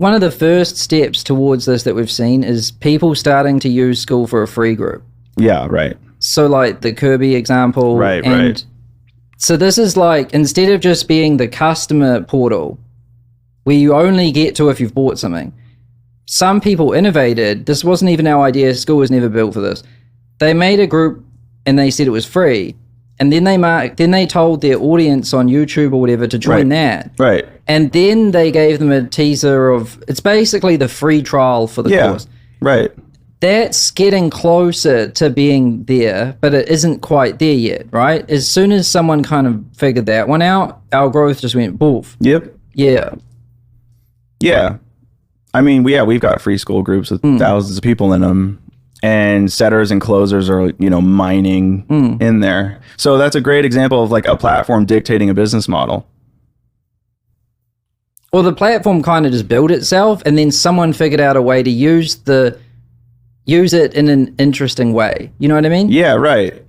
one of the first steps towards this that we've seen is people starting to use Skool for a free group. Yeah, right. So like the Kirby example. Right. So this is like, instead of just being the customer portal where you only get to if you've bought something, some people innovated. This wasn't even our idea. Skool was never built for this. They made a group and they said it was free. And then they told their audience on YouTube or whatever to join that. Right. And then they gave them a teaser of, it's basically the free trial for the course. Right. That's getting closer to being there, but it isn't quite there yet, right? As soon as someone kind of figured that one out, our growth just went boof. Yep. Yeah. Yeah. I mean, we've got free Skool groups with thousands of people in them. And setters and closers are, mining in there. So that's a great example of like a platform dictating a business model. Well, the platform kind of just built itself, and then someone figured out a way to use it in an interesting way. You know what I mean? Yeah, right.